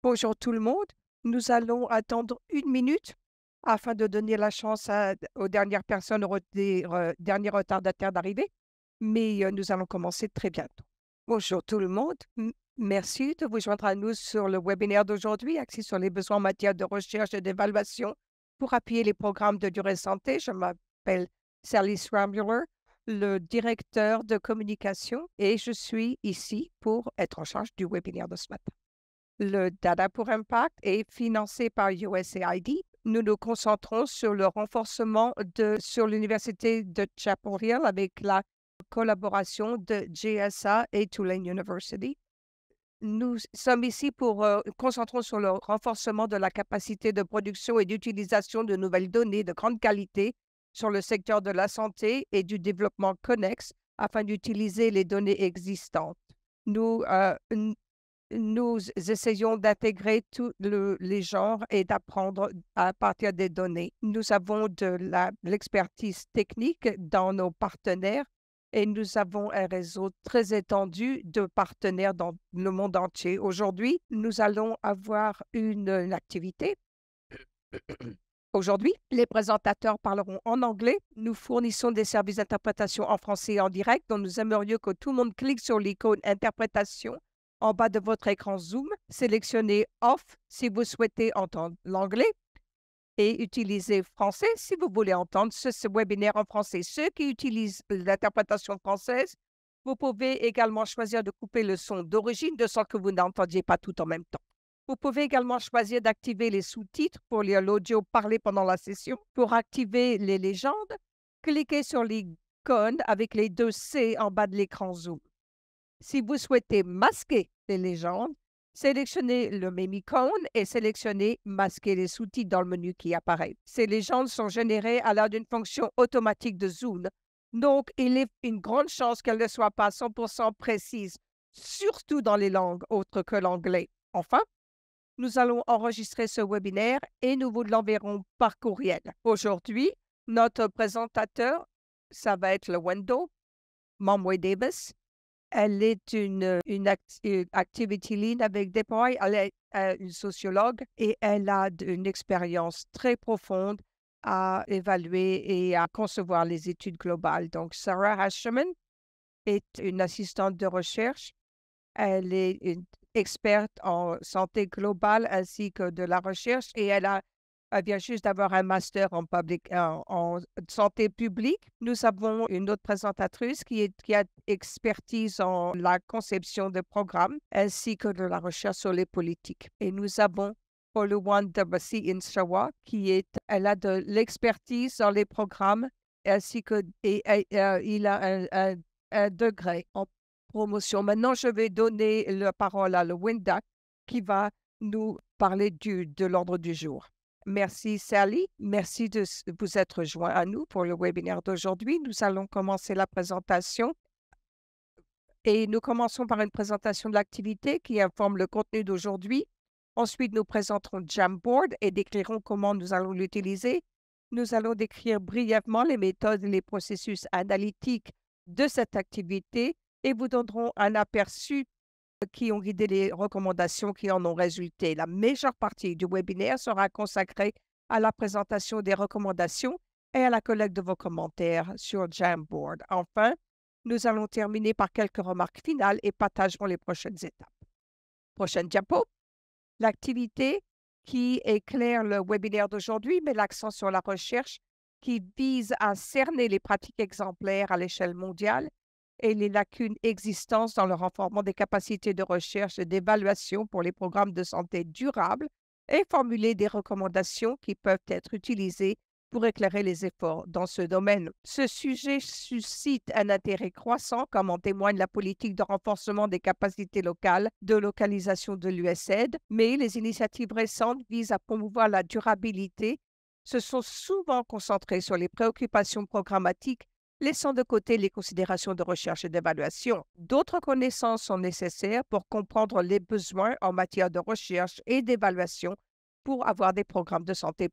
Bonjour tout le monde. Nous allons attendre une minute afin de donner la chance aux dernières personnes, derniers retardataires d'arriver. Mais nous allons commencer très bientôt. Bonjour tout le monde. Merci de vous joindre à nous sur le webinaire d'aujourd'hui, axé sur les besoins en matière de recherche et d'évaluation pour appuyer les programmes de durée santé. Je m'appelle Sally Scrambler, le directeur de communication, et je suis ici pour être en charge du webinaire de ce matin. Le Data pour Impact est financé par USAID. Nous nous concentrons sur le renforcement sur l'Université de Chapel Hill avec la collaboration de JSA et Tulane University. Nous sommes ici pour concentrons sur le renforcement de la capacité de production et d'utilisation de nouvelles données de grande qualité sur le secteur de la santé et du développement connexe afin d'utiliser les données existantes. Nous essayons d'intégrer tous les genres et d'apprendre à partir des données. Nous avons de l'expertise technique dans nos partenaires et nous avons un réseau très étendu de partenaires dans le monde entier. Aujourd'hui, nous allons avoir une activité. Aujourd'hui, les présentateurs parleront en anglais. Nous fournissons des services d'interprétation en français en direct, dont nous aimerions que tout le monde clique sur l'icône interprétation en bas de votre écran Zoom. Sélectionnez Off si vous souhaitez entendre l'anglais et utilisez français si vous voulez entendre ce webinaire en français. Ceux qui utilisent l'interprétation française, vous pouvez également choisir de couper le son d'origine de sorte que vous n'entendiez pas tout en même temps. Vous pouvez également choisir d'activer les sous-titres pour lire l'audio parlé pendant la session. Pour activer les légendes, cliquez sur l'icône avec les deux C en bas de l'écran Zoom. Si vous souhaitez masquer les légendes, sélectionnez le même icône et sélectionnez Masquer les sous-titres dans le menu qui apparaît. Ces légendes sont générées à l'aide d'une fonction automatique de Zoom, donc il est une grande chance qu'elles ne soient pas 100% précises, surtout dans les langues autres que l'anglais. Enfin, nous allons enregistrer ce webinaire et nous vous l'enverrons par courriel. Aujourd'hui, notre présentateur, ça va être le Wendell Momway Davis. Elle est une activity lead avec Deploy. Elle est une sociologue et elle a une expérience très profonde à évaluer et à concevoir les études globales. Donc, Sarah Hasherman est une assistante de recherche. Elle est une experte en santé globale ainsi que de la recherche et elle vient juste d'avoir un master en santé publique. Nous avons une autre présentatrice qui a expertise en la conception de programmes ainsi que de la recherche sur les politiques. Et nous avons Oluwan Dabasi Insawa elle a de l'expertise dans les programmes ainsi que il a un degré en promotion. Maintenant, je vais donner la parole à Lewinda qui va nous parler de l'ordre du jour. Merci Sally, merci de vous être joint à nous pour le webinaire d'aujourd'hui. Nous allons commencer la présentation et nous commençons par une présentation de l'activité qui informe le contenu d'aujourd'hui. Ensuite, nous présenterons Jamboard et décrirons comment nous allons l'utiliser. Nous allons décrire brièvement les méthodes et les processus analytiques de cette activité et vous donnerons un aperçu qui ont guidé les recommandations qui en ont résulté. La majeure partie du webinaire sera consacrée à la présentation des recommandations et à la collecte de vos commentaires sur Jamboard. Enfin, nous allons terminer par quelques remarques finales et partagerons les prochaines étapes. Prochaine diapo. L'activité qui éclaire le webinaire d'aujourd'hui met l'accent sur la recherche qui vise à cerner les pratiques exemplaires à l'échelle mondiale et les lacunes existantes dans le renforcement des capacités de recherche et d'évaluation pour les programmes de santé durable et formuler des recommandations qui peuvent être utilisées pour éclairer les efforts dans ce domaine. Ce sujet suscite un intérêt croissant, comme en témoigne la politique de renforcement des capacités locales de localisation de l'USAID, mais les initiatives récentes visent à promouvoir la durabilité, se sont souvent concentrées sur les préoccupations programmatiques, laissant de côté les considérations de recherche et d'évaluation. D'autres connaissances sont nécessaires pour comprendre les besoins en matière de recherche et d'évaluation pour avoir des programmes de santé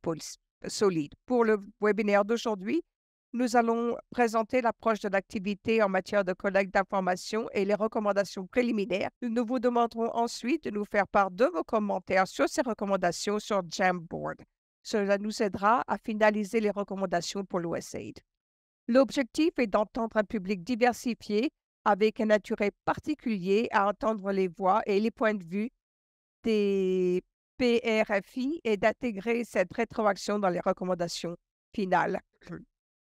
solides. Pour le webinaire d'aujourd'hui, Nous allons présenter l'approche de l'activité en matière de collecte d'informations et les recommandations préliminaires. Nous vous demanderons ensuite de nous faire part de vos commentaires sur ces recommandations sur Jamboard. Cela nous aidera à finaliser les recommandations pour l'USAID. L'objectif est d'entendre un public diversifié avec un intérêt particulier à entendre les voix et les points de vue des PRFI et d'intégrer cette rétroaction dans les recommandations finales.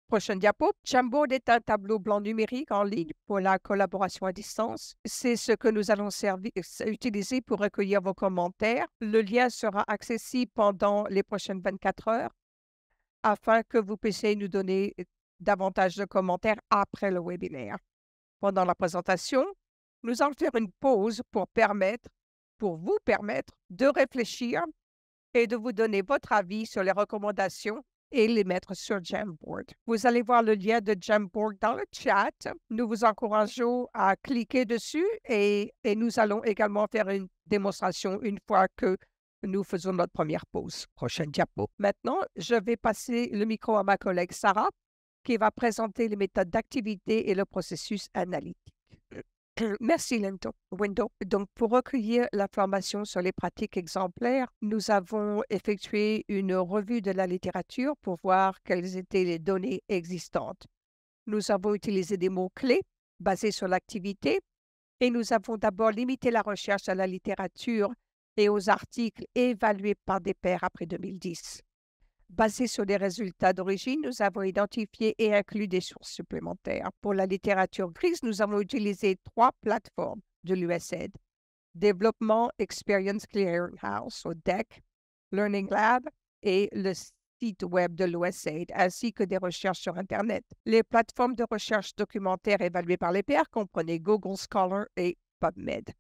Prochaine diapo. Jamboard est un tableau blanc numérique en ligne pour la collaboration à distance. C'est ce que nous allons utiliser pour recueillir vos commentaires. Le lien sera accessible pendant les prochaines 24 heures afin que vous puissiez nous donner davantage de commentaires après le webinaire. Pendant la présentation, nous allons faire une pause pour vous permettre de réfléchir et de vous donner votre avis sur les recommandations et les mettre sur Jamboard. Vous allez voir le lien de Jamboard dans le chat. Nous vous encourageons à cliquer dessus et nous allons également faire une démonstration une fois que nous faisons notre première pause. Prochaine diapo. Maintenant, je vais passer le micro à ma collègue Sarah qui va présenter les méthodes d'activité et le processus analytique. Merci, Window. Donc, pour recueillir l'information sur les pratiques exemplaires, nous avons effectué une revue de la littérature pour voir quelles étaient les données existantes. Nous avons utilisé des mots-clés basés sur l'activité et nous avons d'abord limité la recherche à la littérature et aux articles évalués par des pairs après 2010. Basés sur des résultats d'origine, nous avons identifié et inclus des sources supplémentaires. Pour la littérature grise, nous avons utilisé 3 plateformes de l'USAID. Development Experience Clearinghouse, ou DEC, Learning Lab et le site web de l'USAID, ainsi que des recherches sur Internet. Les plateformes de recherche documentaire évaluées par les pairs comprenaient Google Scholar et PubMed.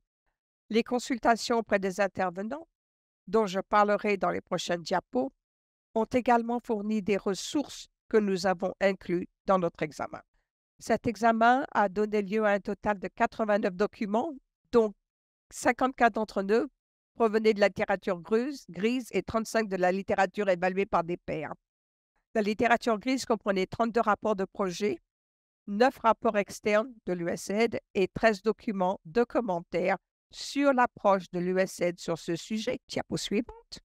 Les consultations auprès des intervenants, dont je parlerai dans les prochaines diapos, ont également fourni des ressources que nous avons inclus dans notre examen. Cet examen a donné lieu à un total de 89 documents, dont 54 d'entre eux provenaient de la littérature grise et 35 de la littérature évaluée par des pairs. La littérature grise comprenait 32 rapports de projet, 9 rapports externes de l'USAID et 13 documents de commentaires sur l'approche de l'USAID sur ce sujet. Diapo suivante.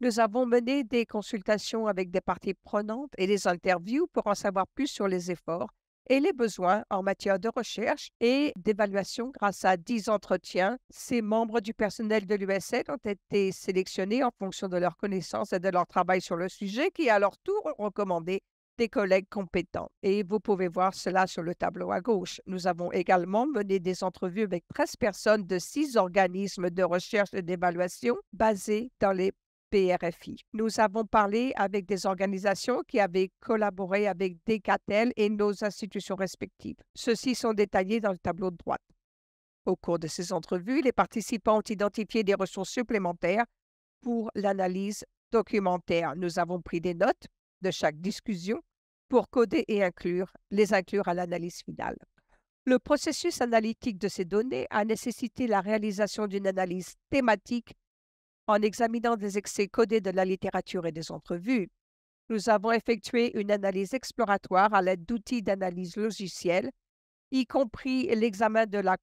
Nous avons mené des consultations avec des parties prenantes et des interviews pour en savoir plus sur les efforts et les besoins en matière de recherche et d'évaluation grâce à 10 entretiens. Ces membres du personnel de l'USAID ont été sélectionnés en fonction de leurs connaissances et de leur travail sur le sujet qui, à leur tour, ont recommandé des collègues compétents. Et vous pouvez voir cela sur le tableau à gauche. Nous avons également mené des entrevues avec 13 personnes de 6 organismes de recherche et d'évaluation basés dans les PRFI. Nous avons parlé avec des organisations qui avaient collaboré avec Decatel et nos institutions respectives. Ceux-ci sont détaillés dans le tableau de droite. Au cours de ces entrevues, les participants ont identifié des ressources supplémentaires pour l'analyse documentaire. Nous avons pris des notes de chaque discussion pour coder et les inclure à l'analyse finale. Le processus analytique de ces données a nécessité la réalisation d'une analyse thématique en examinant des excès codés de la littérature et des entrevues. Nous avons effectué une analyse exploratoire à l'aide d'outils d'analyse logicielle, y compris l'examen de la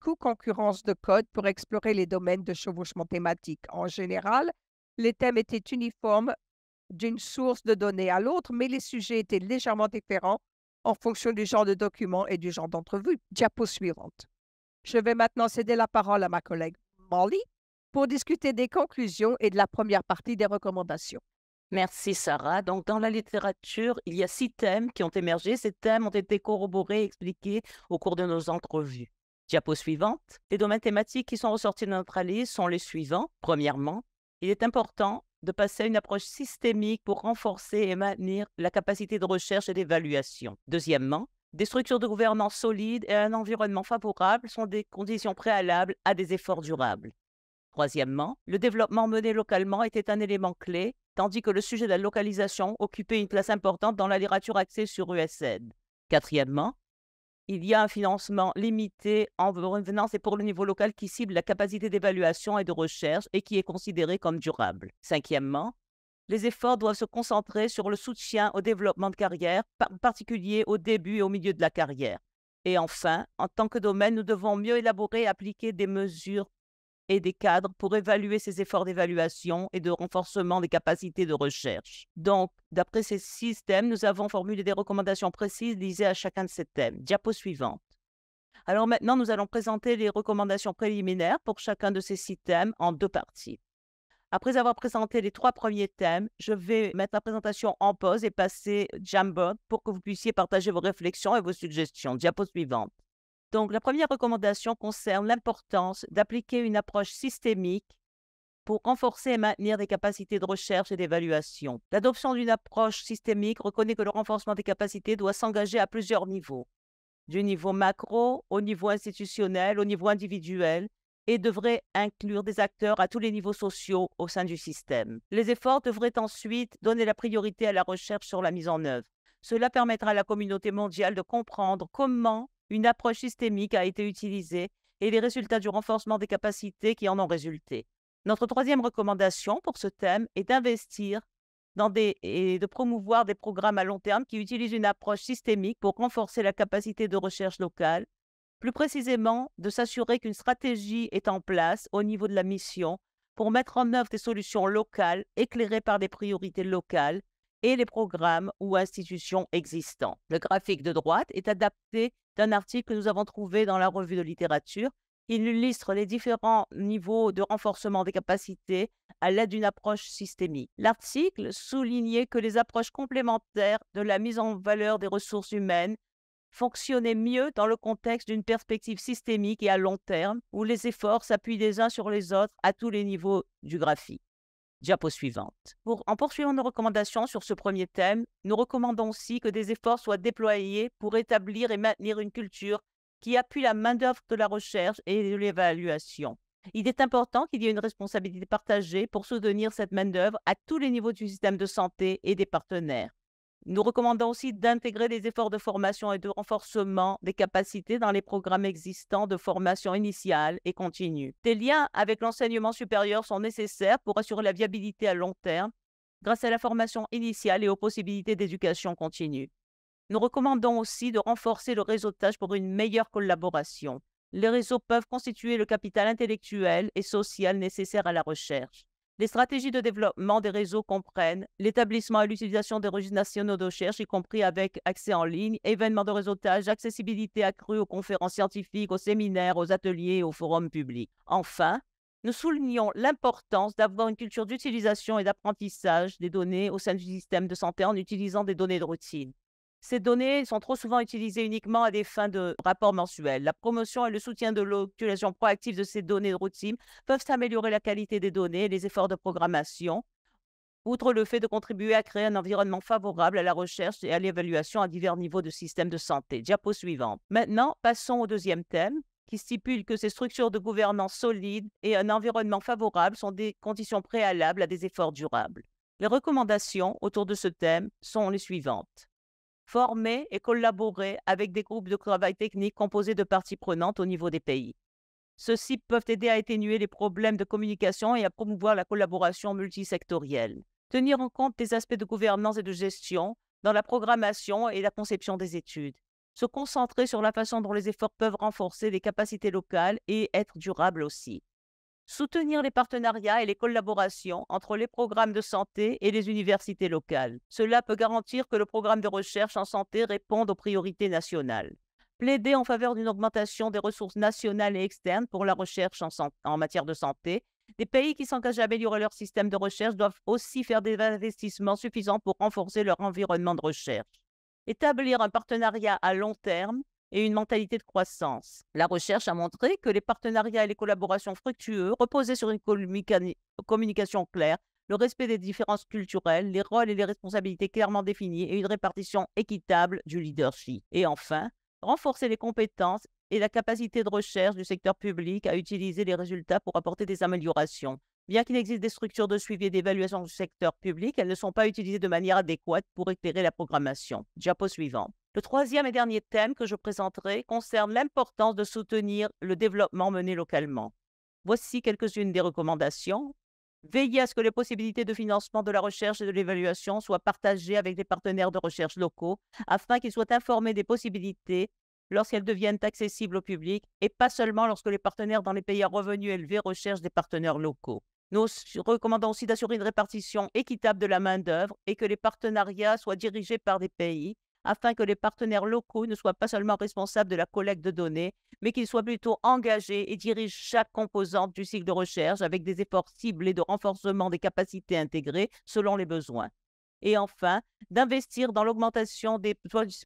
co-concurrence de code pour explorer les domaines de chevauchement thématique. En général, les thèmes étaient uniformes d'une source de données à l'autre, mais les sujets étaient légèrement différents en fonction du genre de document et du genre d'entrevue. Diapo suivante. Je vais maintenant céder la parole à ma collègue Molly pour discuter des conclusions et de la première partie des recommandations. Merci Sarah. Donc dans la littérature, il y a 6 thèmes qui ont émergé. Ces thèmes ont été corroborés et expliqués au cours de nos entrevues. Diapo suivante. Les domaines thématiques qui sont ressortis de notre analyse sont les suivants. Premièrement, il est important de passer à une approche systémique pour renforcer et maintenir la capacité de recherche et d'évaluation. Deuxièmement, des structures de gouvernance solides et un environnement favorable sont des conditions préalables à des efforts durables. Troisièmement, le développement mené localement était un élément clé, tandis que le sujet de la localisation occupait une place importante dans la littérature axée sur USAID. Quatrièmement, il y a un financement limité en revenance et pour le niveau local qui cible la capacité d'évaluation et de recherche et qui est considéré comme durable. Cinquièmement, Les efforts doivent se concentrer sur le soutien au développement de carrière, en particulier au début et au milieu de la carrière. Et enfin, en tant que domaine, nous devons mieux élaborer et appliquer des mesures et des cadres pour évaluer ces efforts d'évaluation et de renforcement des capacités de recherche. Donc, d'après ces 6 thèmes, nous avons formulé des recommandations précises liées à chacun de ces thèmes. Diapo suivante. Alors maintenant, nous allons présenter les recommandations préliminaires pour chacun de ces 6 thèmes en 2 parties. Après avoir présenté les 3 premiers thèmes, je vais mettre la présentation en pause et passer Jamboard pour que vous puissiez partager vos réflexions et vos suggestions. Diapo suivante. Donc, la première recommandation concerne l'importance d'appliquer une approche systémique pour renforcer et maintenir des capacités de recherche et d'évaluation. L'adoption d'une approche systémique reconnaît que le renforcement des capacités doit s'engager à plusieurs niveaux, du niveau macro au niveau institutionnel, au niveau individuel, et devrait inclure des acteurs à tous les niveaux sociaux au sein du système. Les efforts devraient ensuite donner la priorité à la recherche sur la mise en œuvre. Cela permettra à la communauté mondiale de comprendre comment une approche systémique a été utilisée et les résultats du renforcement des capacités qui en ont résulté. Notre troisième recommandation pour ce thème est d'investir et de promouvoir des programmes à long terme qui utilisent une approche systémique pour renforcer la capacité de recherche locale. Plus précisément, de s'assurer qu'une stratégie est en place au niveau de la mission pour mettre en œuvre des solutions locales éclairées par des priorités locales et les programmes ou institutions existants. Le graphique de droite est adapté d'un article que nous avons trouvé dans la revue de littérature. Il illustre les différents niveaux de renforcement des capacités à l'aide d'une approche systémique. L'article soulignait que les approches complémentaires de la mise en valeur des ressources humaines fonctionner mieux dans le contexte d'une perspective systémique et à long terme, où les efforts s'appuient les uns sur les autres à tous les niveaux du graphique. Diapo suivante. En poursuivant nos recommandations sur ce premier thème, nous recommandons aussi que des efforts soient déployés pour établir et maintenir une culture qui appuie la main-d'œuvre de la recherche et de l'évaluation. Il est important qu'il y ait une responsabilité partagée pour soutenir cette main-d'œuvre à tous les niveaux du système de santé et des partenaires. Nous recommandons aussi d'intégrer des efforts de formation et de renforcement des capacités dans les programmes existants de formation initiale et continue. Des liens avec l'enseignement supérieur sont nécessaires pour assurer la viabilité à long terme grâce à la formation initiale et aux possibilités d'éducation continue. Nous recommandons aussi de renforcer le réseautage pour une meilleure collaboration. Les réseaux peuvent constituer le capital intellectuel et social nécessaire à la recherche. Les stratégies de développement des réseaux comprennent l'établissement et l'utilisation des registres nationaux de recherche, y compris avec accès en ligne, événements de réseautage, accessibilité accrue aux conférences scientifiques, aux séminaires, aux ateliers et aux forums publics. Enfin, nous soulignons l'importance d'avoir une culture d'utilisation et d'apprentissage des données au sein du système de santé en utilisant des données de routine. Ces données sont trop souvent utilisées uniquement à des fins de rapport mensuel. La promotion et le soutien de l'utilisation proactive de ces données de routine peuvent améliorer la qualité des données et les efforts de programmation, outre le fait de contribuer à créer un environnement favorable à la recherche et à l'évaluation à divers niveaux de système de santé. Diapo suivante. Maintenant, passons au deuxième thème, qui stipule que ces structures de gouvernance solides et un environnement favorable sont des conditions préalables à des efforts durables. Les recommandations autour de ce thème sont les suivantes. Former et collaborer avec des groupes de travail technique composés de parties prenantes au niveau des pays. Ceux-ci peuvent aider à atténuer les problèmes de communication et à promouvoir la collaboration multisectorielle. Tenir en compte des aspects de gouvernance et de gestion dans la programmation et la conception des études. Se concentrer sur la façon dont les efforts peuvent renforcer les capacités locales et être durables aussi. Soutenir les partenariats et les collaborations entre les programmes de santé et les universités locales. Cela peut garantir que le programme de recherche en santé réponde aux priorités nationales. Plaider en faveur d'une augmentation des ressources nationales et externes pour la recherche en matière de santé. Des pays qui s'engagent à améliorer leur système de recherche doivent aussi faire des investissements suffisants pour renforcer leur environnement de recherche. Établir un partenariat à long terme et une mentalité de croissance. La recherche a montré que les partenariats et les collaborations fructueux reposaient sur une communication claire, le respect des différences culturelles, les rôles et les responsabilités clairement définis et une répartition équitable du leadership. Et enfin, renforcer les compétences et la capacité de recherche du secteur public à utiliser les résultats pour apporter des améliorations. Bien qu'il existe des structures de suivi et d'évaluation du secteur public, elles ne sont pas utilisées de manière adéquate pour éclairer la programmation. Diapo suivante. Le troisième et dernier thème que je présenterai concerne l'importance de soutenir le développement mené localement. Voici quelques-unes des recommandations. Veillez à ce que les possibilités de financement de la recherche et de l'évaluation soient partagées avec les partenaires de recherche locaux afin qu'ils soient informés des possibilités lorsqu'elles deviennent accessibles au public et pas seulement lorsque les partenaires dans les pays à revenus élevés recherchent des partenaires locaux. Nous recommandons aussi d'assurer une répartition équitable de la main-d'œuvre et que les partenariats soient dirigés par des pays afin que les partenaires locaux ne soient pas seulement responsables de la collecte de données, mais qu'ils soient plutôt engagés et dirigent chaque composante du cycle de recherche avec des efforts ciblés de renforcement des capacités intégrées selon les besoins. Et enfin, d'investir dans l'augmentation des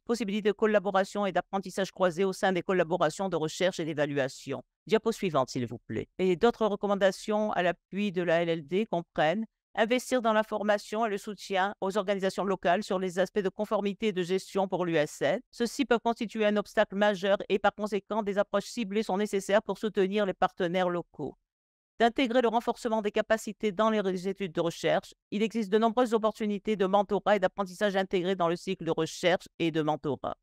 possibilités de collaboration et d'apprentissage croisé au sein des collaborations de recherche et d'évaluation. Diapo suivante, s'il vous plaît. Et d'autres recommandations à l'appui de la LLD comprennent investir dans la formation et le soutien aux organisations locales sur les aspects de conformité et de gestion pour l'USN. Ceux-ci peuvent constituer un obstacle majeur et par conséquent, des approches ciblées sont nécessaires pour soutenir les partenaires locaux. D'intégrer le renforcement des capacités dans les études de recherche. Il existe de nombreuses opportunités de mentorat et d'apprentissage intégrés dans le cycle de recherche et de mentorat.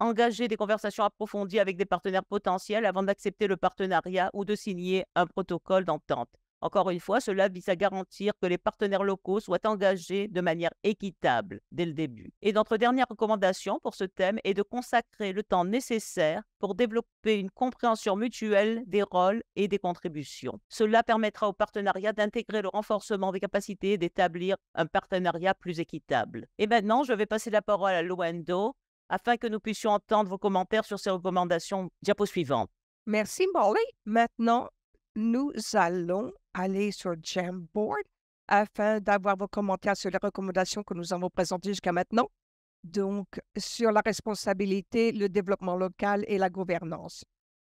Engager des conversations approfondies avec des partenaires potentiels avant d'accepter le partenariat ou de signer un protocole d'entente. Encore une fois, cela vise à garantir que les partenaires locaux soient engagés de manière équitable dès le début. Et notre dernière recommandation pour ce thème est de consacrer le temps nécessaire pour développer une compréhension mutuelle des rôles et des contributions. Cela permettra au partenariat d'intégrer le renforcement des capacités et d'établir un partenariat plus équitable. Et maintenant, je vais passer la parole à Loendo afin que nous puissions entendre vos commentaires sur ces recommandations. Diapo suivante. Merci, Molly. Maintenant, nous allons aller sur Jamboard afin d'avoir vos commentaires sur les recommandations que nous avons présentées jusqu'à maintenant. Donc, sur la responsabilité, le développement local et la gouvernance.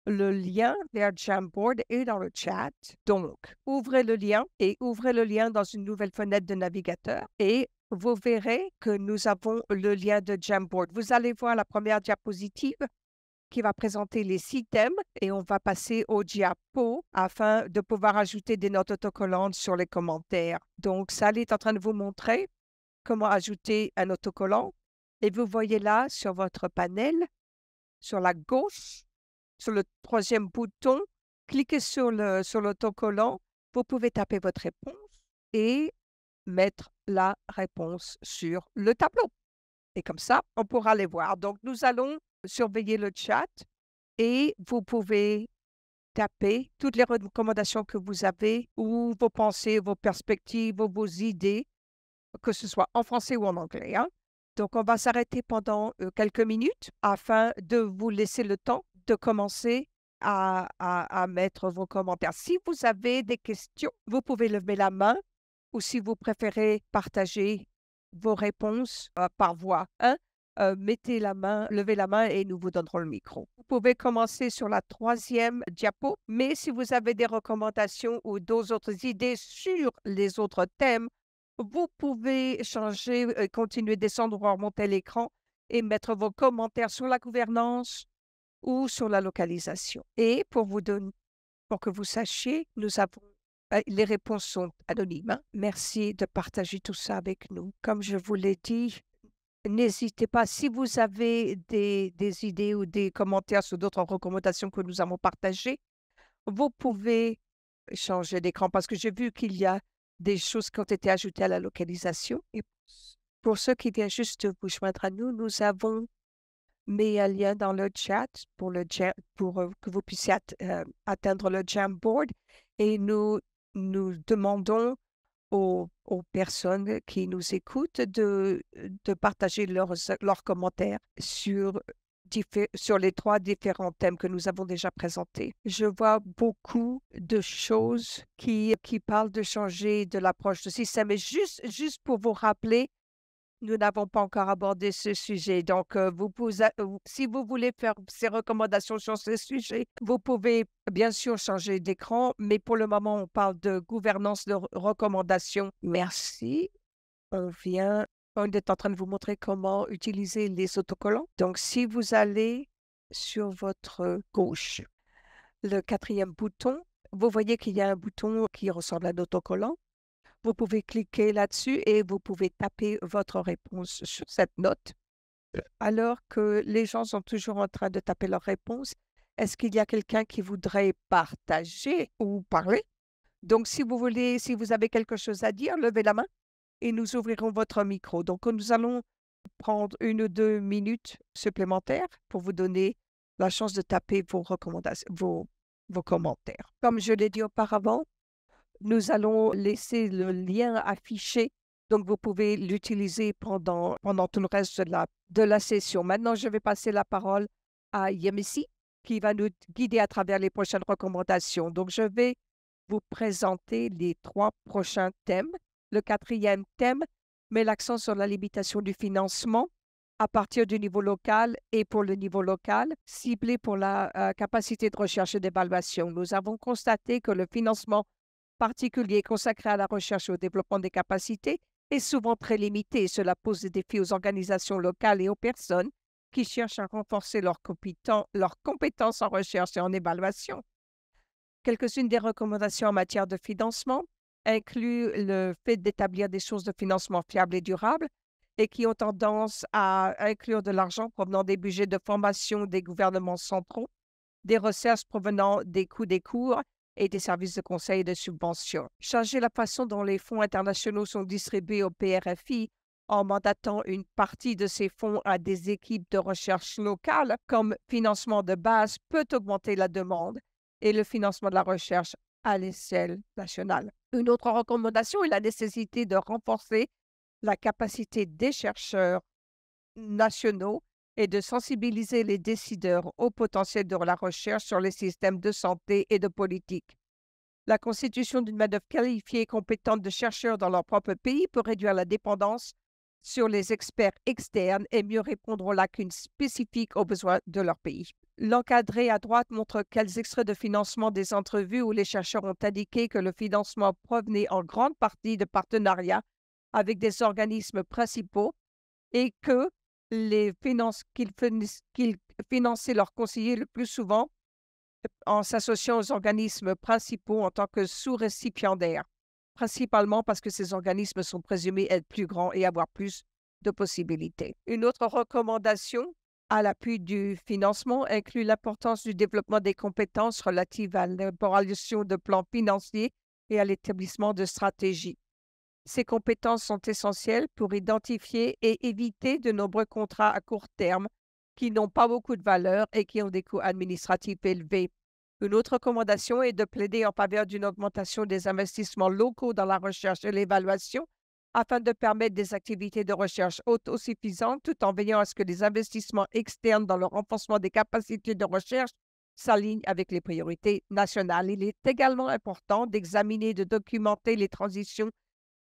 Le lien vers Jamboard est dans le chat. Donc, ouvrez le lien et ouvrez le lien dans une nouvelle fenêtre de navigateur et vous verrez que nous avons le lien de Jamboard. Vous allez voir la première diapositive qui va présenter les 6 thèmes et on va passer au diapo afin de pouvoir ajouter des notes autocollantes sur les commentaires. Donc, Sally est en train de vous montrer comment ajouter un autocollant et vous voyez là sur votre panel, sur la gauche, sur le 3e bouton, cliquez sur l'autocollant, vous pouvez taper votre réponse et mettre la réponse sur le tableau. Et comme ça, on pourra les voir. Donc, nous allons surveiller le chat et vous pouvez taper toutes les recommandations que vous avez ou vos pensées, vos perspectives ou vos idées, que ce soit en français ou en anglais. Donc, on va s'arrêter pendant quelques minutes afin de vous laisser le temps de commencer à mettre vos commentaires. Si vous avez des questions, vous pouvez lever la main ou si vous préférez partager vos réponses par voix, levez la main et nous vous donnerons le micro. Vous pouvez commencer sur la 3e diapo, mais si vous avez des recommandations ou d'autres idées sur les autres thèmes, vous pouvez changer, continuer, descendre ou remonter l'écran et mettre vos commentaires sur la gouvernance ou sur la localisation. Et pour que vous sachiez, les réponses sont anonymes. Merci de partager tout ça avec nous. Comme je vous l'ai dit, n'hésitez pas, si vous avez des idées ou des commentaires sur d'autres recommandations que nous avons partagées, vous pouvez changer d'écran parce que j'ai vu qu'il y a des choses qui ont été ajoutées à la localisation. Et pour ceux qui viennent juste de vous joindre à nous, nous avons mis un lien dans le chat pour que vous puissiez atteindre le Jamboard et nous demandons aux personnes qui nous écoutent de partager leurs commentaires sur les 3 différents thèmes que nous avons déjà présentés. Je vois beaucoup de choses qui parlent de changer de l'approche de système. Et juste pour vous rappeler, nous n'avons pas encore abordé ce sujet. Donc, si vous voulez faire ces recommandations sur ce sujet, vous pouvez bien sûr changer d'écran, mais pour le moment, on parle de gouvernance de recommandations. Merci. On est en train de vous montrer comment utiliser les autocollants. Donc, si vous allez sur votre gauche, le 4e bouton, vous voyez qu'il y a un bouton qui ressemble à un autocollant. Vous pouvez cliquer là-dessus et vous pouvez taper votre réponse sur cette note. Alors que les gens sont toujours en train de taper leur réponse, est-ce qu'il y a quelqu'un qui voudrait partager ou parler Donc, si vous voulez, si vous avez quelque chose à dire, levez la main et nous ouvrirons votre micro. Donc, nous allons prendre 1 ou 2 minutes supplémentaires pour vous donner la chance de taper vos recommandations, vos commentaires. Comme je l'ai dit auparavant, nous allons laisser le lien affiché, donc vous pouvez l'utiliser pendant tout le reste de la session. Maintenant, je vais passer la parole à Yemisi, qui va nous guider à travers les prochaines recommandations. Donc, je vais vous présenter les 3 prochains thèmes. Le 4e thème met l'accent sur la limitation du financement à partir du niveau local et pour le niveau local, ciblé pour la capacité de recherche et d'évaluation. Nous avons constaté que le financement particulier consacré à la recherche et au développement des capacités est souvent très limité. Cela pose des défis aux organisations locales et aux personnes qui cherchent à renforcer leurs compétences en recherche et en évaluation. Quelques-unes des recommandations en matière de financement incluent le fait d'établir des sources de financement fiables et durables et qui ont tendance à inclure de l'argent provenant des budgets de formation des gouvernements centraux, des recherches provenant des coûts des cours et des services de conseil et de subvention. Changer la façon dont les fonds internationaux sont distribués au PRFI en mandatant une partie de ces fonds à des équipes de recherche locales comme financement de base peut augmenter la demande et le financement de la recherche à l'échelle nationale. Une autre recommandation est la nécessité de renforcer la capacité des chercheurs nationaux et de sensibiliser les décideurs au potentiel de la recherche sur les systèmes de santé et de politique. La constitution d'une main-d'œuvre qualifiée et compétente de chercheurs dans leur propre pays peut réduire la dépendance sur les experts externes et mieux répondre aux lacunes spécifiques aux besoins de leur pays. L'encadré à droite montre quels extraits de financement des entrevues où les chercheurs ont indiqué que le financement provenait en grande partie de partenariats avec des organismes principaux et que qu'ils finançaient leurs conseillers le plus souvent en s'associant aux organismes principaux en tant que sous-récipiendaires, principalement parce que ces organismes sont présumés être plus grands et avoir plus de possibilités. Une autre recommandation à l'appui du financement inclut l'importance du développement des compétences relatives à l'élaboration de plans financiers et à l'établissement de stratégies. Ces compétences sont essentielles pour identifier et éviter de nombreux contrats à court terme qui n'ont pas beaucoup de valeur et qui ont des coûts administratifs élevés. Une autre recommandation est de plaider en faveur d'une augmentation des investissements locaux dans la recherche et l'évaluation afin de permettre des activités de recherche autosuffisantes tout en veillant à ce que les investissements externes dans le renforcement des capacités de recherche s'alignent avec les priorités nationales. Il est également important d'examiner et de documenter les transitions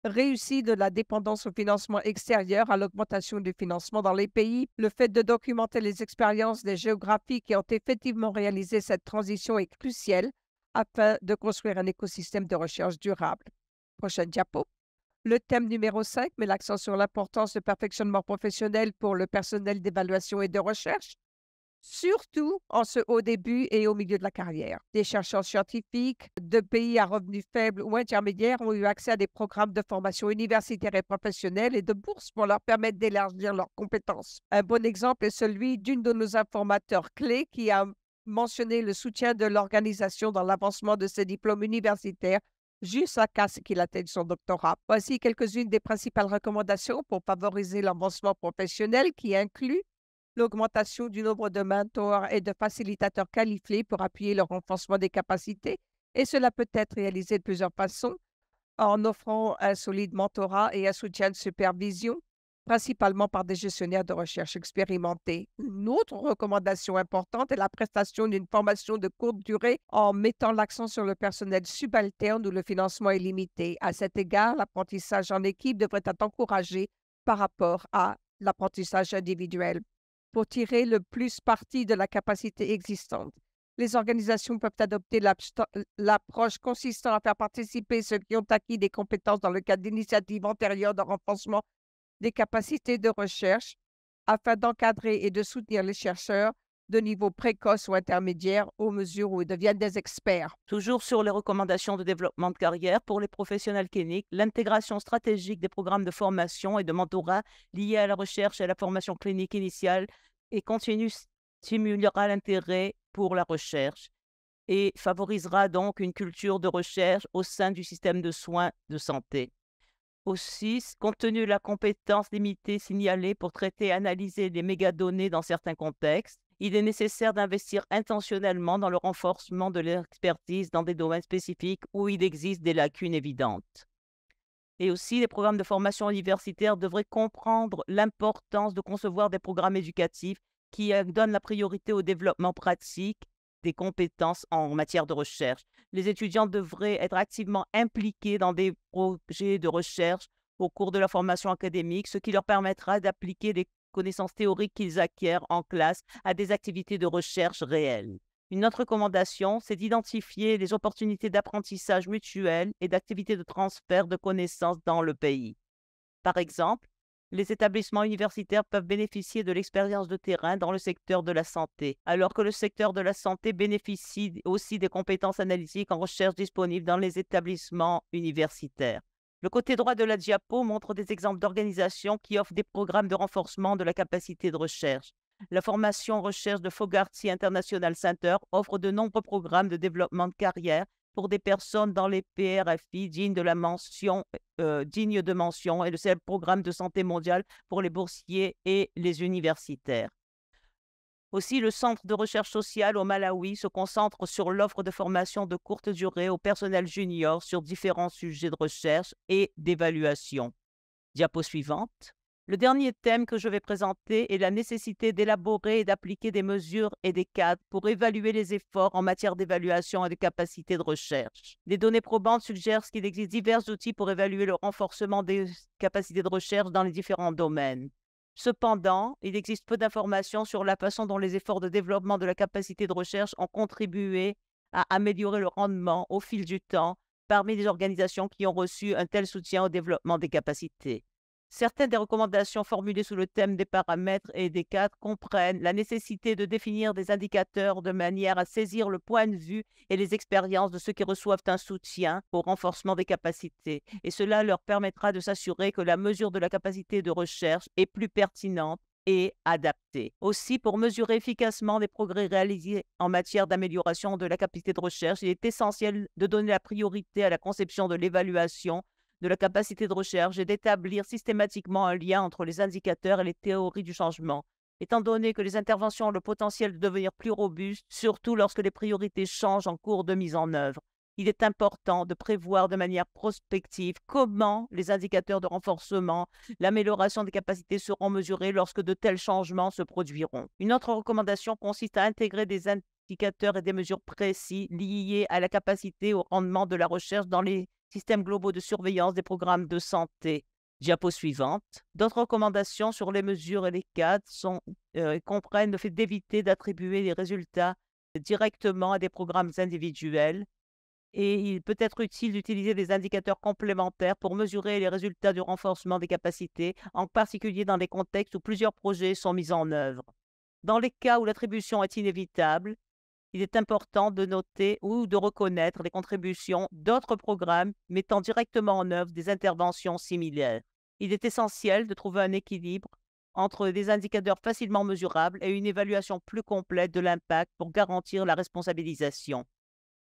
réussie de la dépendance au financement extérieur à l'augmentation du financement dans les pays. Le fait de documenter les expériences des géographies qui ont effectivement réalisé cette transition est crucial afin de construire un écosystème de recherche durable. Prochaine diapo. Le thème numéro 5 met l'accent sur l'importance de perfectionnement professionnel pour le personnel d'évaluation et de recherche, surtout en ce haut début et au milieu de la carrière. Des chercheurs scientifiques de pays à revenus faibles ou intermédiaires ont eu accès à des programmes de formation universitaire et professionnelle et de bourses pour leur permettre d'élargir leurs compétences. Un bon exemple est celui d'une de nos informateurs clés qui a mentionné le soutien de l'organisation dans l'avancement de ses diplômes universitaires jusqu'à ce qu'il atteigne son doctorat. Voici quelques-unes des principales recommandations pour favoriser l'avancement professionnel qui incluent l'augmentation du nombre de mentors et de facilitateurs qualifiés pour appuyer le renforcement des capacités. Et cela peut être réalisé de plusieurs façons, en offrant un solide mentorat et un soutien de supervision, principalement par des gestionnaires de recherche expérimentés. Une autre recommandation importante est la prestation d'une formation de courte durée en mettant l'accent sur le personnel subalterne où le financement est limité. À cet égard, l'apprentissage en équipe devrait être encouragé par rapport à l'apprentissage individuel. Pour tirer le plus parti de la capacité existante, les organisations peuvent adopter l'approche consistant à faire participer ceux qui ont acquis des compétences dans le cadre d'initiatives antérieures de renforcement des capacités de recherche afin d'encadrer et de soutenir les chercheurs de niveau précoce ou intermédiaire aux mesures où ils deviennent des experts. Toujours sur les recommandations de développement de carrière pour les professionnels cliniques, l'intégration stratégique des programmes de formation et de mentorat liés à la recherche et à la formation clinique initiale et continue stimulera l'intérêt pour la recherche. et favorisera donc une culture de recherche au sein du système de soins de santé. Aussi, compte tenu de la compétence limitée signalée pour traiter et analyser les mégadonnées dans certains contextes, il est nécessaire d'investir intentionnellement dans le renforcement de l'expertise dans des domaines spécifiques où il existe des lacunes évidentes. Et aussi, les programmes de formation universitaire devraient comprendre l'importance de concevoir des programmes éducatifs qui donnent la priorité au développement pratique des compétences en matière de recherche. Les étudiants devraient être activement impliqués dans des projets de recherche au cours de la formation académique, ce qui leur permettra d'appliquer les connaissances théoriques qu'ils acquièrent en classe à des activités de recherche réelles. Une autre recommandation, c'est d'identifier les opportunités d'apprentissage mutuel et d'activités de transfert de connaissances dans le pays. Par exemple, les établissements universitaires peuvent bénéficier de l'expérience de terrain dans le secteur de la santé, alors que le secteur de la santé bénéficie aussi des compétences analytiques en recherche disponibles dans les établissements universitaires. Le côté droit de la diapo montre des exemples d'organisations qui offrent des programmes de renforcement de la capacité de recherche. La formation recherche de Fogarty International Center offre de nombreux programmes de développement de carrière pour des personnes dans les PRFI dignes de mention et le célèbre programme de santé mondiale pour les boursiers et les universitaires. Aussi, le Centre de recherche sociale au Malawi se concentre sur l'offre de formation de courte durée au personnel junior sur différents sujets de recherche et d'évaluation. Diapo suivante. Le dernier thème que je vais présenter est la nécessité d'élaborer et d'appliquer des mesures et des cadres pour évaluer les efforts en matière d'évaluation et de capacité de recherche. Des données probantes suggèrent qu'il existe divers outils pour évaluer le renforcement des capacités de recherche dans les différents domaines. Cependant, il existe peu d'informations sur la façon dont les efforts de développement de la capacité de recherche ont contribué à améliorer le rendement au fil du temps parmi les organisations qui ont reçu un tel soutien au développement des capacités. Certaines des recommandations formulées sous le thème des paramètres et des cadres comprennent la nécessité de définir des indicateurs de manière à saisir le point de vue et les expériences de ceux qui reçoivent un soutien au renforcement des capacités. Et cela leur permettra de s'assurer que la mesure de la capacité de recherche est plus pertinente et adaptée. Aussi, pour mesurer efficacement les progrès réalisés en matière d'amélioration de la capacité de recherche, il est essentiel de donner la priorité à la conception de l'évaluation de la capacité de recherche et d'établir systématiquement un lien entre les indicateurs et les théories du changement, étant donné que les interventions ont le potentiel de devenir plus robustes, surtout lorsque les priorités changent en cours de mise en œuvre. Il est important de prévoir de manière prospective comment les indicateurs de renforcement, l'amélioration des capacités seront mesurés lorsque de tels changements se produiront. Une autre recommandation consiste à intégrer des indicateurs et des mesures précis liés à la capacité et au rendement de la recherche dans les systèmes globaux de surveillance des programmes de santé. Diapo suivante. D'autres recommandations sur les mesures et les cadres comprennent le fait d'éviter d'attribuer les résultats directement à des programmes individuels et il peut être utile d'utiliser des indicateurs complémentaires pour mesurer les résultats du renforcement des capacités, en particulier dans les contextes où plusieurs projets sont mis en œuvre. Dans les cas où l'attribution est inévitable, il est important de noter ou de reconnaître les contributions d'autres programmes mettant directement en œuvre des interventions similaires. Il est essentiel de trouver un équilibre entre des indicateurs facilement mesurables et une évaluation plus complète de l'impact pour garantir la responsabilisation.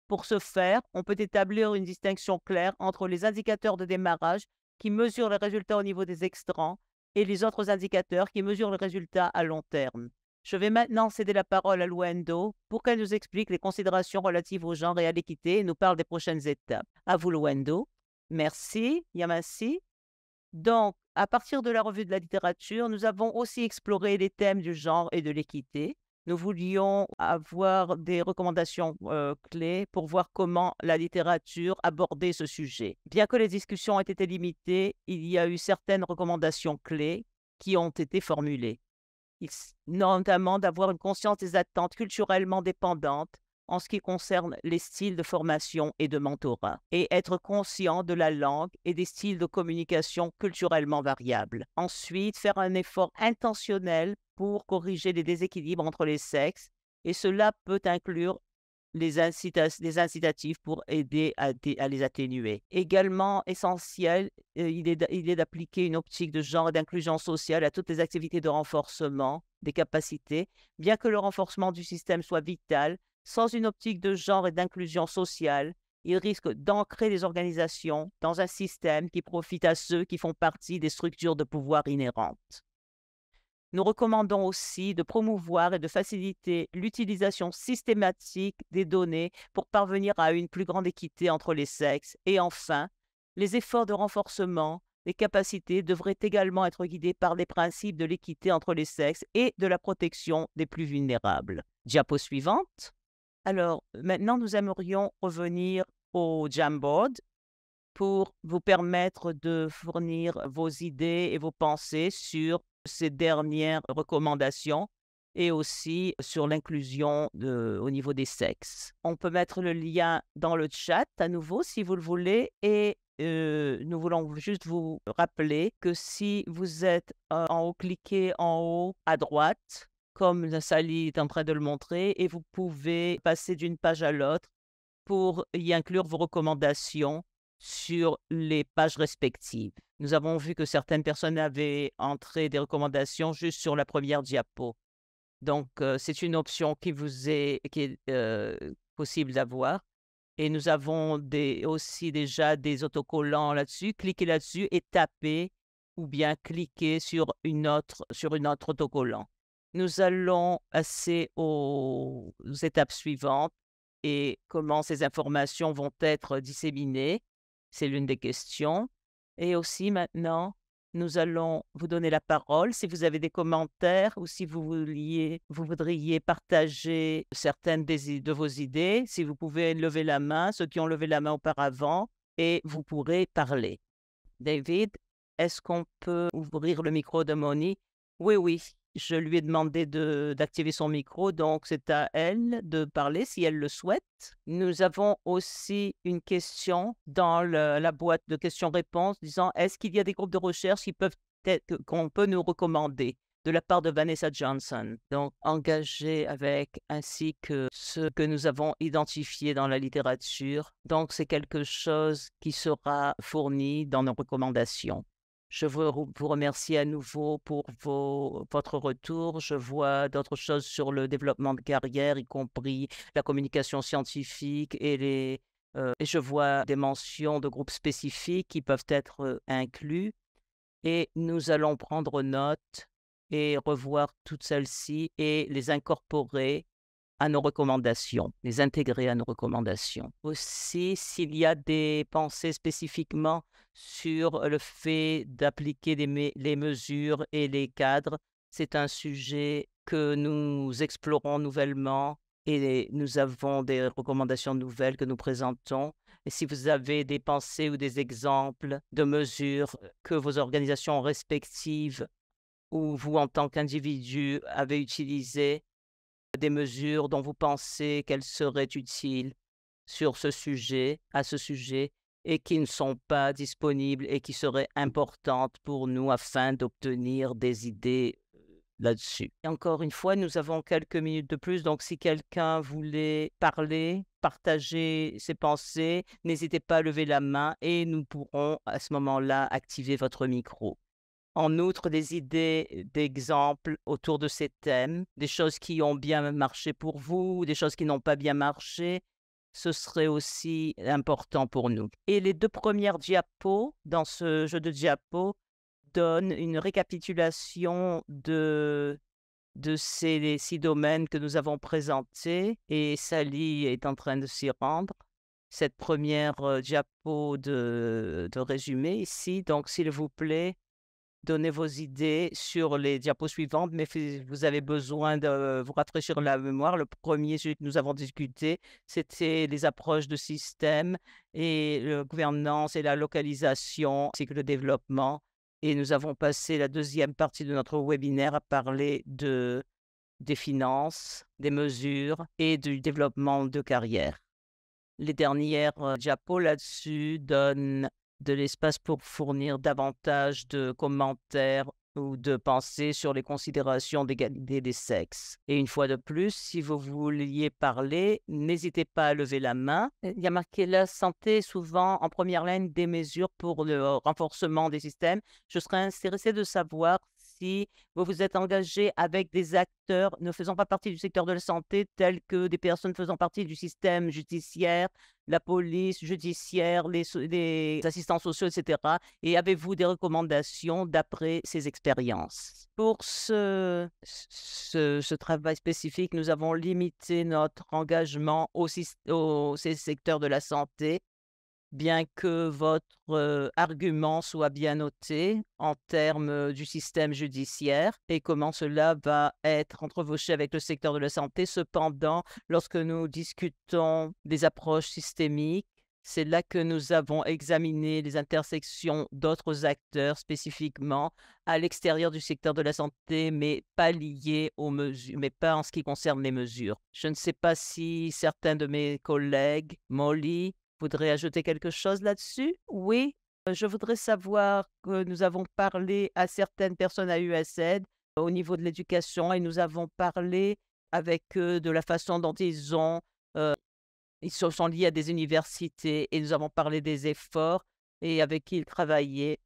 Pour ce faire, on peut établir une distinction claire entre les indicateurs de démarrage qui mesurent les résultats au niveau des extrants et les autres indicateurs qui mesurent les résultats à long terme. Je vais maintenant céder la parole à Luendo pour qu'elle nous explique les considérations relatives au genre et à l'équité et nous parle des prochaines étapes. À vous, Luendo. Merci, Yamasi. Donc, à partir de la revue de la littérature, nous avons aussi exploré les thèmes du genre et de l'équité. Nous voulions avoir des recommandations clés pour voir comment la littérature abordait ce sujet. Bien que les discussions aient été limitées, il y a eu certaines recommandations clés qui ont été formulées. Notamment d'avoir une conscience des attentes culturellement dépendantes en ce qui concerne les styles de formation et de mentorat, et être conscient de la langue et des styles de communication culturellement variables. Ensuite, faire un effort intentionnel pour corriger les déséquilibres entre les sexes, et cela peut inclure les incitatifs pour aider à les atténuer. Également essentiel, il est d'appliquer une optique de genre et d'inclusion sociale à toutes les activités de renforcement des capacités. Bien que le renforcement du système soit vital, Sans une optique de genre et d'inclusion sociale, il risque d'ancrer les organisations dans un système qui profite à ceux qui font partie des structures de pouvoir inhérentes. Nous recommandons aussi de promouvoir et de faciliter l'utilisation systématique des données pour parvenir à une plus grande équité entre les sexes. Et enfin, les efforts de renforcement des capacités devraient également être guidés par les principes de l'équité entre les sexes et de la protection des plus vulnérables. Diapo suivante. Alors, maintenant, nous aimerions revenir au Jamboard pour vous permettre de fournir vos idées et vos pensées sur ces dernières recommandations et aussi sur l'inclusion au niveau des sexes. On peut mettre le lien dans le chat à nouveau si vous le voulez et nous voulons juste vous rappeler que si vous êtes en haut, cliquez en haut à droite, comme Sally est en train de le montrer, et vous pouvez passer d'une page à l'autre pour y inclure vos recommandations sur les pages respectives. Nous avons vu que certaines personnes avaient entré des recommandations juste sur la première diapo. Donc, c'est une option qui est possible d'avoir. Et nous avons aussi déjà des autocollants là-dessus. Cliquez là-dessus et tapez ou bien cliquez sur une autre autocollant. Nous allons passer aux étapes suivantes et comment ces informations vont être disséminées. C'est l'une des questions. Et aussi maintenant, nous allons vous donner la parole si vous avez des commentaires ou si vous voudriez partager certaines de vos idées. Si vous pouvez lever la main, ceux qui ont levé la main auparavant, et vous pourrez parler. David, est-ce qu'on peut ouvrir le micro de Moni? Oui, oui. Je lui ai demandé d'activer son micro, donc c'est à elle de parler si elle le souhaite. Nous avons aussi une question dans la boîte de questions-réponses disant est-ce qu'il y a des groupes de recherche qu'on peut nous recommander de la part de Vanessa Johnson, donc engagés ainsi que ceux que nous avons identifiés dans la littérature. Donc c'est quelque chose qui sera fourni dans nos recommandations. Je vous remercie à nouveau pour votre retour. Je vois d'autres choses sur le développement de carrière, y compris la communication scientifique et je vois des mentions de groupes spécifiques qui peuvent être inclus. Et nous allons prendre note et revoir toutes celles-ci et les incorporer à nos recommandations, les intégrer à nos recommandations. Aussi, s'il y a des pensées spécifiquement sur le fait d'appliquer les mesures et les cadres, c'est un sujet que nous explorons nouvellement et nous avons des recommandations nouvelles que nous présentons. Et si vous avez des pensées ou des exemples de mesures que vos organisations respectives ou vous en tant qu'individu avez utilisées, des mesures dont vous pensez qu'elles seraient utiles à ce sujet, et qui ne sont pas disponibles et qui seraient importantes pour nous afin d'obtenir des idées là-dessus. Et encore une fois, nous avons quelques minutes de plus, donc si quelqu'un voulait parler, partager ses pensées, n'hésitez pas à lever la main et nous pourrons à ce moment-là activer votre micro. En outre, des idées d'exemples autour de ces thèmes, des choses qui ont bien marché pour vous, des choses qui n'ont pas bien marché, ce serait aussi important pour nous. Et les 2 premières diapos dans ce jeu de diapos donnent une récapitulation de ces 6 domaines que nous avons présentés et Sally est en train de s'y rendre. Cette première diapo de résumé ici, donc s'il vous plaît, donnez vos idées sur les diapos suivantes, mais vous avez besoin de vous rafraîchir la mémoire. Le premier sujet que nous avons discuté, c'était les approches de système et la gouvernance et la localisation, ainsi que le développement. Et nous avons passé la deuxième partie de notre webinaire à parler des finances, des mesures et du développement de carrière. Les dernières diapos là-dessus donnent de l'espace pour fournir davantage de commentaires ou de pensées sur les considérations d'égalité des sexes. Et une fois de plus, si vous vouliez parler, n'hésitez pas à lever la main. Il y a marqué la santé est souvent en première ligne des mesures pour le renforcement des systèmes. Je serais intéressée de savoir si vous vous êtes engagé avec des acteurs ne faisant pas partie du secteur de la santé, tels que des personnes faisant partie du système judiciaire, la police judiciaire, les assistants sociaux, etc. Et avez-vous des recommandations d'après ces expériences? Pour ce travail spécifique, nous avons limité notre engagement au ces secteurs de la santé, bien que votre argument soit bien noté en termes du système judiciaire et comment cela va être entrevauché avec le secteur de la santé. Cependant, lorsque nous discutons des approches systémiques, c'est là que nous avons examiné les intersections d'autres acteurs spécifiquement à l'extérieur du secteur de la santé, mais pas liés aux mesures, mais pas en ce qui concerne les mesures. Je ne sais pas si certains de mes collègues, Molly, voudrais ajouter quelque chose là-dessus? Oui, je voudrais savoir que nous avons parlé à certaines personnes à USAID au niveau de l'éducation et nous avons parlé avec eux de la façon dont ils se sont liés à des universités et nous avons parlé des efforts et avec qui ils travaillaient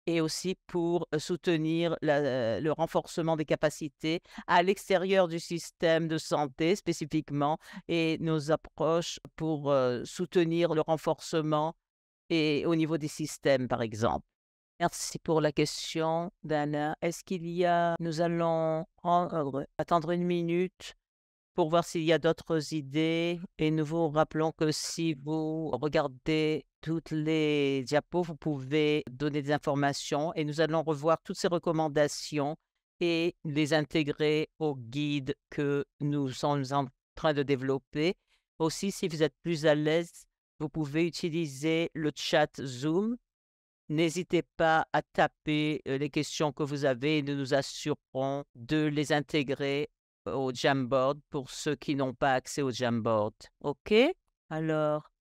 et aussi pour soutenir le renforcement des capacités à l'extérieur du système de santé spécifiquement et nos approches pour soutenir le renforcement et au niveau des systèmes, par exemple. Merci pour la question, Dana. Est-ce qu'il y a nous allons attendre une minute pour voir s'il y a d'autres idées et nous vous rappelons que si vous regardez toutes les diapos, vous pouvez donner des informations et nous allons revoir toutes ces recommandations et les intégrer au guide que nous sommes en train de développer. Aussi, si vous êtes plus à l'aise, vous pouvez utiliser le chat Zoom. N'hésitez pas à taper les questions que vous avez et nous nous assurerons de les intégrer au Jamboard pour ceux qui n'ont pas accès au Jamboard. OK? Alors,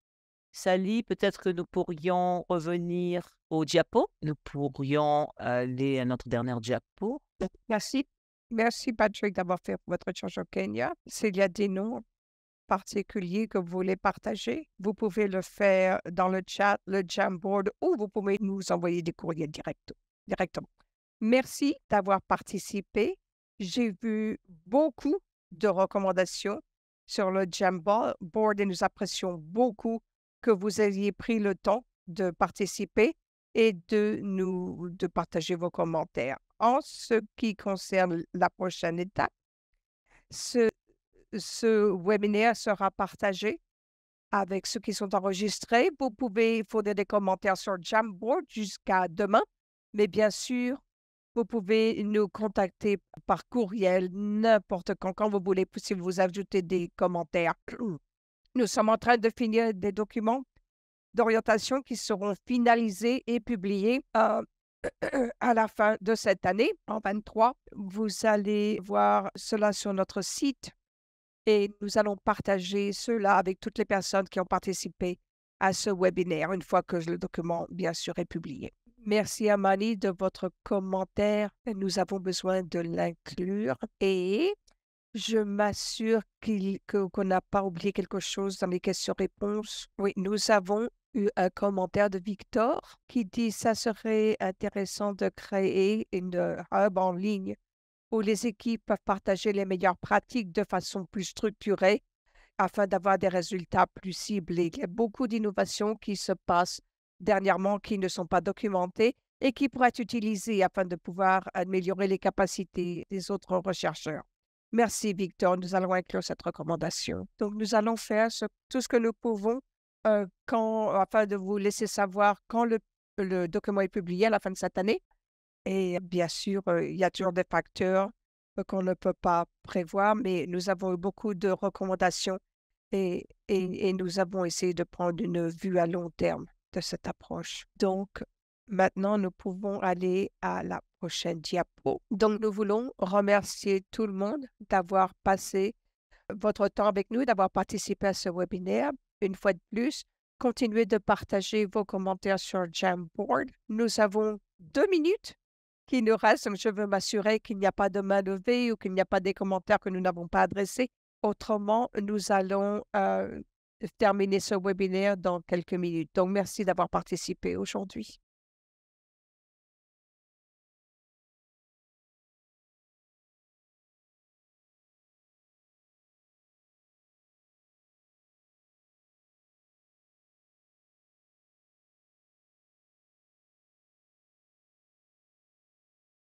Sally, peut-être que nous pourrions revenir au diapo. Nous pourrions aller à notre dernière diapo. Merci. Merci, Patrick, d'avoir fait votre échange au Kenya. S'il y a des noms particuliers que vous voulez partager, vous pouvez le faire dans le chat, le Jamboard, ou vous pouvez nous envoyer des courriers directement. Merci d'avoir participé. J'ai vu beaucoup de recommandations sur le Jamboard et nous apprécions beaucoup que vous ayez pris le temps de participer et de partager vos commentaires. En ce qui concerne la prochaine étape, ce webinaire sera partagé avec ceux qui sont enregistrés. Vous pouvez fournir des commentaires sur Jamboard jusqu'à demain, mais bien sûr, vous pouvez nous contacter par courriel n'importe quand vous voulez, si vous ajoutez des commentaires. Nous sommes en train de finir des documents d'orientation qui seront finalisés et publiés à la fin de cette année, en 23. Vous allez voir cela sur notre site et nous allons partager cela avec toutes les personnes qui ont participé à ce webinaire une fois que le document, bien sûr, est publié. Merci Amani de votre commentaire. Nous avons besoin de l'inclure et je m'assure qu'on n'a pas oublié quelque chose dans les questions-réponses. Oui, nous avons eu un commentaire de Victor qui dit « Ça serait intéressant de créer une hub en ligne où les équipes peuvent partager les meilleures pratiques de façon plus structurée afin d'avoir des résultats plus ciblés. » Il y a beaucoup d'innovations qui se passent dernièrement qui ne sont pas documentées et qui pourraient être utilisées afin de pouvoir améliorer les capacités des autres chercheurs. Merci, Victor. Nous allons inclure cette recommandation. Donc, nous allons faire tout ce que nous pouvons afin de vous laisser savoir quand le document est publié à la fin de cette année. Et bien sûr, il y a toujours des facteurs qu'on ne peut pas prévoir, mais nous avons eu beaucoup de recommandations et nous avons essayé de prendre une vue à long terme de cette approche. Donc, maintenant, nous pouvons aller à la prochaine diapo. Donc, nous voulons remercier tout le monde d'avoir passé votre temps avec nous, d'avoir participé à ce webinaire. Une fois de plus, continuez de partager vos commentaires sur Jamboard. Nous avons 2 minutes qui nous restent. Je veux m'assurer qu'il n'y a pas de main levée ou qu'il n'y a pas des commentaires que nous n'avons pas adressés. Autrement, nous allons terminer ce webinaire dans quelques minutes. Donc, merci d'avoir participé aujourd'hui.